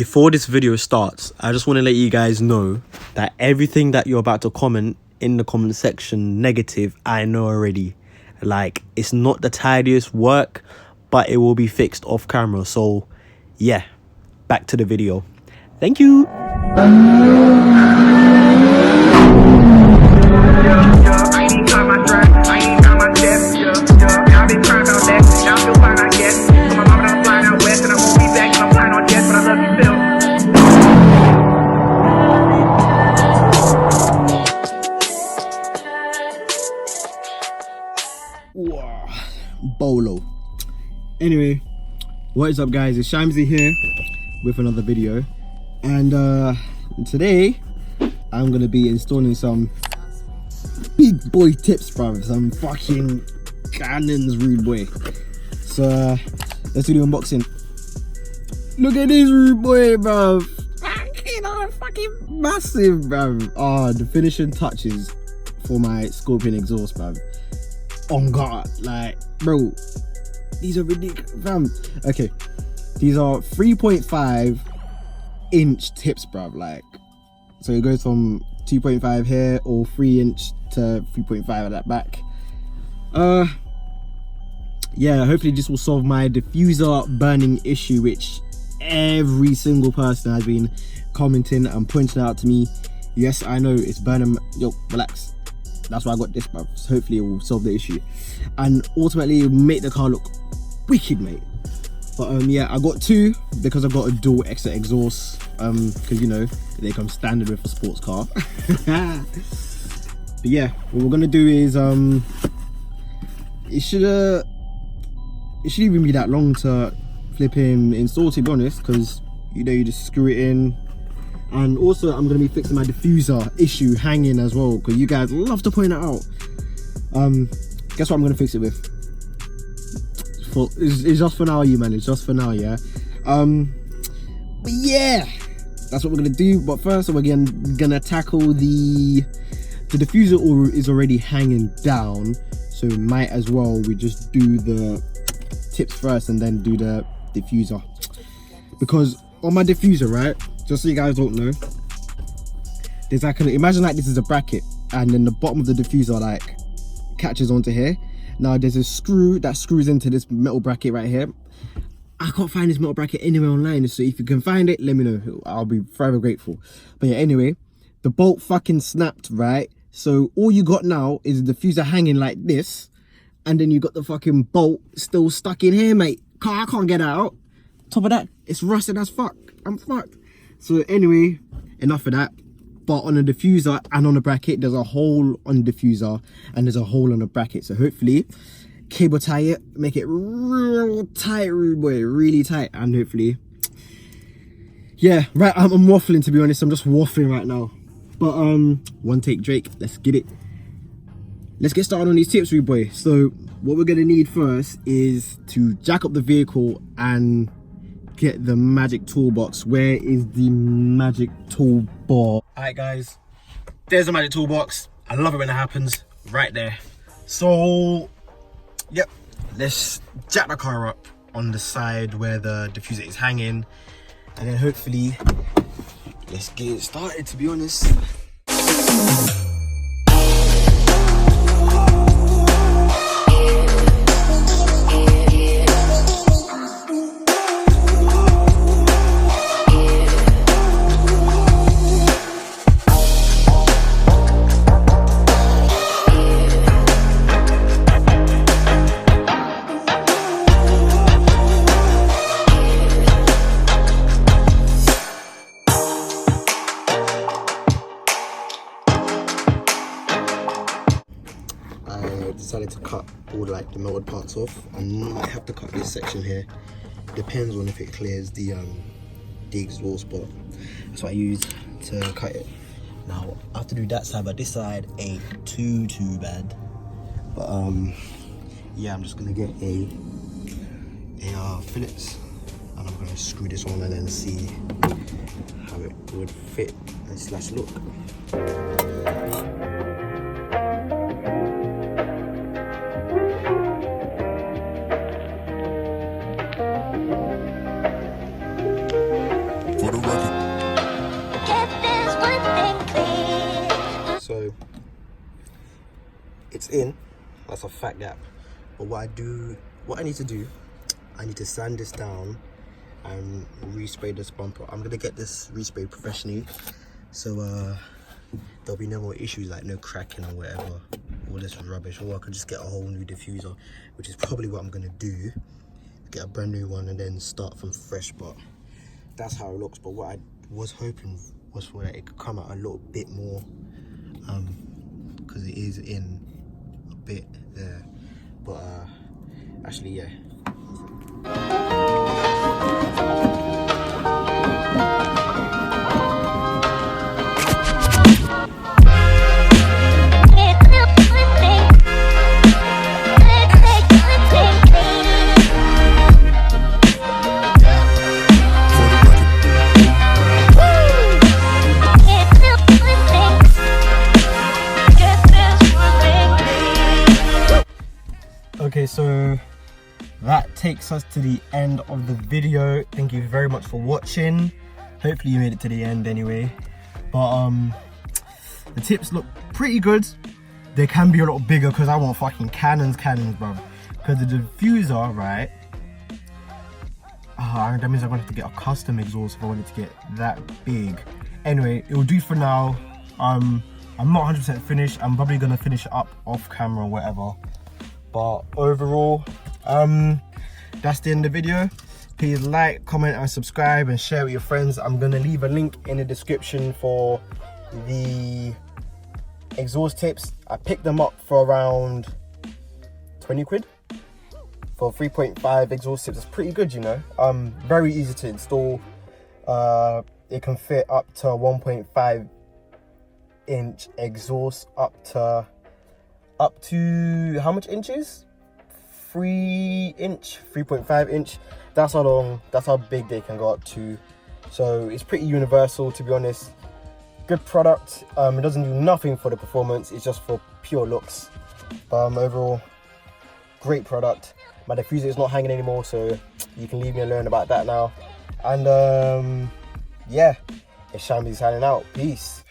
Before this video starts, I just want to let you guys know that everything that you're about to comment in the comment section negative, I know already. Like, it's not the tidiest work, but it will be fixed off camera. So yeah, back to the video. Thank you. Bolo. Anyway, what is up guys, it's Shamsi here with another video, and today I'm gonna be installing some big boy tips, bruv, some fucking cannons, rude boy. So let's do the unboxing. Look at this rude boy, bruv. Fucking massive, bruv. Oh, the finishing touches for my Scorpion exhaust, bruv. On God, like, bro, these are ridiculous, fam. Okay, these are 3.5 inch tips, bruv. Like, so it goes from 2.5 here or 3 inch to 3.5 at that back. Yeah, hopefully this will solve my diffuser burning issue, which every single person has been commenting and pointing out to me. Yes, I know it's burning. Yo, relax. That's why I got this, bruv. So hopefully it will solve the issue and ultimately make the car look wicked, mate. But yeah, I got two because I've got a dual exit exhaust, because you know they come standard with a sports car. But yeah, what we're gonna do is it should even be that long to flipping install, to be honest, because you know you just screw it in. And also I'm going to be fixing my diffuser issue hanging as well, because you guys love to point it out. Guess what I'm going to fix it with? It's just for now, you man. It's just for now, yeah. But yeah, that's what we're going to do. But first we're going to tackle the diffuser is already hanging down, so might as well we just do the tips first and then do the diffuser. Because on my diffuser, right, just so you guys don't know, there's like imagine like this is a bracket, and then the bottom of the diffuser like catches onto here. Now there's a screw that screws into this metal bracket right here. I can't find this metal bracket anywhere online, so if you can find it, let me know. I'll be forever grateful. But yeah, anyway, the bolt fucking snapped, right? So all you got now is the diffuser hanging like this, and then you got the fucking bolt still stuck in here, mate. I can't get out. Top of that, it's rusted as fuck. I'm fucked. So anyway, enough of that. But on the diffuser and on the bracket, there's a hole on the diffuser and there's a hole on the bracket. So hopefully, cable tie it, make it real tight, rude boy, really tight. And hopefully, yeah, right, I'm waffling, to be honest. I'm just waffling right now. But one take Drake, let's get it. Let's get started on these tips, rude boy. So what we're gonna need first is to jack up the vehicle and get the magic toolbox. Where is the magic toolbox? All right guys, there's the magic toolbox. I love it when it happens, right there. So yep, let's jack the car up on the side where the diffuser is hanging, and then hopefully let's get it started, to be honest. Decided to cut all like the melted parts off. I might have to cut this section here, depends on if it clears the exhaust, but that's what I use to cut it. Now I have to do that side, but this side ain't too bad. But yeah, I'm just gonna get a Phillips, and I'm gonna screw this on and then see how it would fit and slash look. For the in. That's a fat gap. But what I need to do, I need to sand this down and respray this bumper. I'm gonna get this resprayed professionally, so there'll be no more issues, like no cracking or whatever, all this rubbish. Or I could just get a whole new diffuser, which is probably what I'm gonna do, get a brand new one and then start from fresh. But that's how it looks. But what I was hoping was for that it could come out a little bit more, because it is in a bit there. But actually, yeah. Okay, so that takes us to the end of the video. Thank you very much for watching. Hopefully you made it to the end anyway. But the tips look pretty good. They can be a lot bigger because I want fucking cannons, bro. Because the diffuser, right? That means I'm gonna have to get a custom exhaust if I want it to get that big. Anyway, it will do for now. I'm not 100% finished. I'm probably gonna finish it up off camera or whatever. But overall, that's the end of the video. Please like, comment and subscribe and share with your friends. I'm gonna leave a link in the description for the exhaust tips. I picked them up for around 20 quid for 3.5 exhaust tips. It's pretty good, you know. Very easy to install. It can fit up to 1.5 inch exhaust, up to how much inches? 3 inch, 3.5 inch. That's how long, that's how big they can go up to. So it's pretty universal, to be honest. Good product. It doesn't do nothing for the performance, it's just for pure looks. Overall, great product. My diffuser is not hanging anymore, so you can leave me alone about that now. And yeah, it's Shambi signing out. Peace.